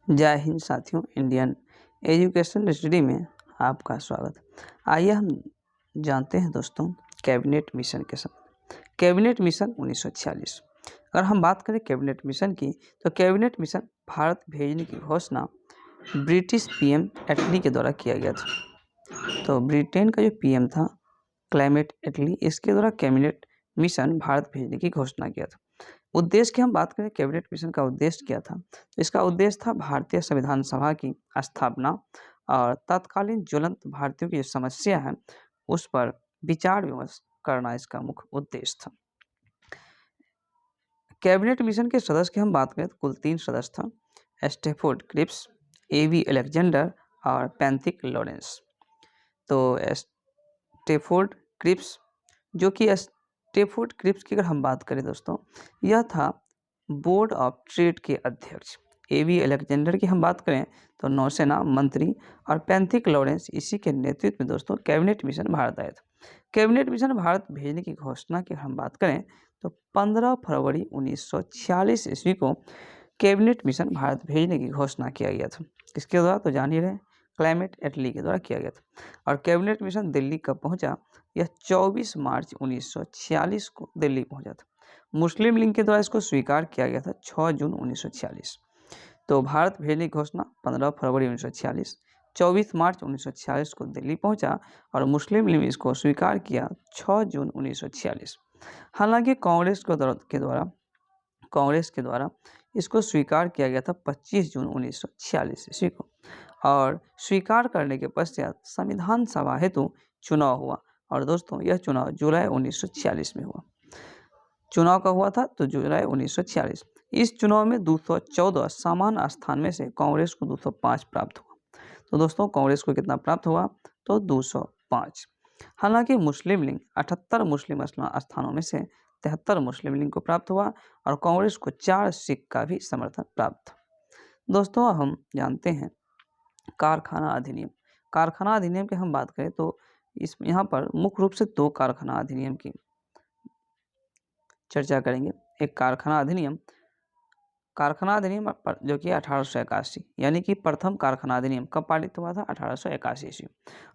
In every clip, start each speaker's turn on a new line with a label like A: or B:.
A: जय हिंद साथियों, Indian education study में आपका स्वागत। आइए हम जानते हैं दोस्तों कैबिनेट मिशन के सब। Cabinet mission 1946। अगर हम बात करें कैबिनेट मिशन की, तो कैबिनेट मिशन भारत भेजने की घोषणा ब्रिटिश पीएम एटली के द्वारा किया गया था। तो ब्रिटेन का जो पीएम था क्लेमेंट एटली, इसके द्वारा कैबिनेट मिशन भारत भेजने की घोषणा किया था। उद्देश्य की हम बात करें, कैबिनेट मिशन का उद्देश्य क्या था, तो इसका उद्देश्य था भारतीय संविधान सभा की स्थापना और तत्कालीन ज्वलंत भारतीयों की जो समस्या है उस पर विचार विमर्श करना इसका मुख्य उद्देश्य था। कैबिनेट मिशन के सदस्य की हम बात करें तो कुल 3 सदस्य था, स्टैफोर्ड क्रिप्स, एवी अलेक्जेंडर और पैंथिक लॉरेंस। तो स्टैफोर्ड क्रिप्स स्टैफोर्ड क्रिप्स की अगर हम बात करें दोस्तों, यह था बोर्ड ऑफ ट्रेड के अध्यक्ष। एवी अलेक्जेंडर की हम बात करें तो नौसेना मंत्री, और पैंथिक लॉरेंस इसी के नेतृत्व में दोस्तों कैबिनेट मिशन भारत आया था। कैबिनेट मिशन भारत भेजने की घोषणा की हम बात करें तो 15 फरवरी 1946 ईस्वी को कैबिनेट मिशन भारत भेजने की घोषणा किया गया था। किसके द्वारा, तो जान ही रहे, क्लेमेंट एटली के द्वारा किया गया था। और कैबिनेट मिशन दिल्ली कब पहुंचा, यह 24 मार्च 1946 को दिल्ली पहुंचा था। मुस्लिम लीग के द्वारा इसको स्वीकार किया गया था 6 जून 1946। तो भारत भेजने की घोषणा 15 फरवरी 1946, 24 मार्च 1946 को दिल्ली पहुंचा और मुस्लिम लीग इसको स्वीकार किया 6 जून 1946। हालांकि कांग्रेस के द्वारा इसको स्वीकार किया गया था 25 जून 1946 ईस्वी को, और स्वीकार करने के पश्चात संविधान सभा हेतु चुनाव हुआ। और दोस्तों यह चुनाव जुलाई 1946 में हुआ। चुनाव का हुआ था तो जुलाई 1946। इस चुनाव में 214 सामान्य स्थान में से कांग्रेस को 205 प्राप्त हुआ। तो दोस्तों कांग्रेस को कितना प्राप्त हुआ, तो 205। हालांकि मुस्लिम लीग 78 मुस्लिम स्थानों में से 73 मुस्लिम लीग को प्राप्त हुआ और कांग्रेस को 4 सीट का भी समर्थन प्राप्त था। दोस्तों हम जानते हैं कारखाना अधिनियम। कारखाना अधिनियम की हम बात करें तो यहाँ पर मुख्य रूप से 2 कारखाना अधिनियम की चर्चा करेंगे। एक कारखाना अधिनियम जो कि 1881, यानी कि प्रथम कारखाना अधिनियम कब पारित हुआ था, 1881 ईस्वी।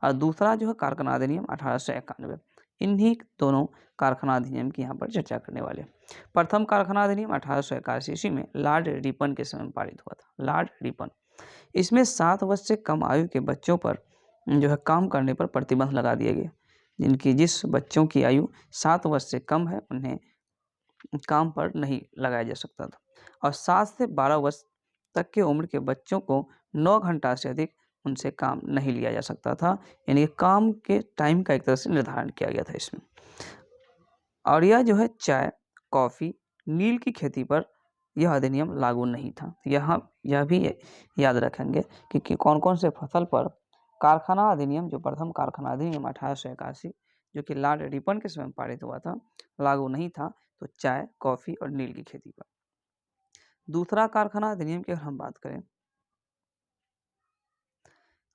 A: और दूसरा जो है कारखाना अधिनियम 1891। इन्हीं दोनों कारखाना अधिनियम की यहाँ पर चर्चा करने वाले। प्रथम कारखाना अधिनियम 1881 ईस्वी में लॉर्ड रिपन के समय पारित हुआ था। लॉर्ड रिपन, इसमें 7 वर्ष से कम आयु के बच्चों पर जो है काम करने पर प्रतिबंध लगा दिए गए। जिस बच्चों की आयु 7 वर्ष से कम है उन्हें काम पर नहीं लगाया जा सकता था, और 7 से 12 वर्ष तक के उम्र के बच्चों को 9 घंटा से अधिक उनसे काम नहीं लिया जा सकता था। यानी काम के टाइम का एक तरह से निर्धारण किया गया था इसमें। और यह जो है चाय, कॉफ़ी, नील की खेती पर यह अधिनियम लागू नहीं था। यह भी याद रखेंगे कि कौन कौन से फसल पर कारखाना अधिनियम, जो प्रथम कारखाना अधिनियम 1881 जो कि लॉर्ड रिपन के समय पारित हुआ था, लागू नहीं था। तो चाय, कॉफ़ी और नील की खेती पर। दूसरा कारखाना अधिनियम की अगर हम बात करें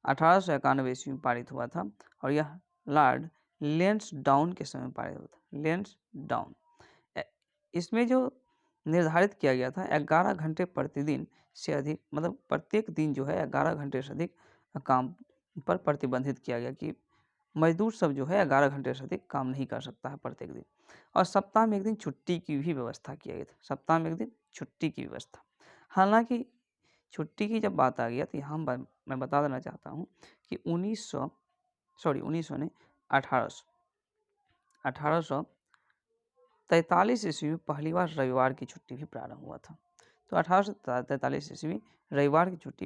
A: 1891 ईस्वी में पारित हुआ था, और यह लॉर्ड लेंसडाउन के समय पारित हुआ था। लेंसडाउन, इसमें जो निर्धारित किया गया था 11 घंटे प्रतिदिन से अधिक, मतलब प्रत्येक दिन जो है 11 घंटे से अधिक काम पर प्रतिबंधित किया गया कि मजदूर सब जो है 11 घंटे से अधिक काम नहीं कर सकता है प्रत्येक दिन। और सप्ताह में एक दिन छुट्टी की भी व्यवस्था किया गया था। सप्ताह में एक दिन छुट्टी की व्यवस्था। हालांकि छुट्टी की जब बात आ गया तो यहाँ मैं बता देना चाहता हूँ कि 1843 ईस्वी में पहली बार रविवार की छुट्टी भी प्रारंभ हुआ था। तो 1843 ईस्वी रविवार की छुट्टी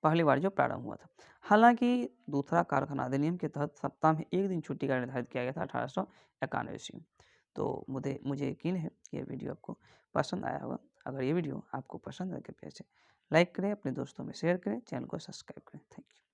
A: पहली बार जो प्रारंभ हुआ था। हालांकि दूसरा कारखाना अधिनियम के तहत सप्ताह में एक दिन छुट्टी का निर्धारित किया गया था 1891 ईस्वी में। तो मुझे यकीन है कि ये वीडियो आपको पसंद आया होगा। अगर ये वीडियो आपको पसंद है कृपया इसे लाइक करें, अपने दोस्तों में शेयर करें, चैनल को सब्सक्राइब करें। Thank you.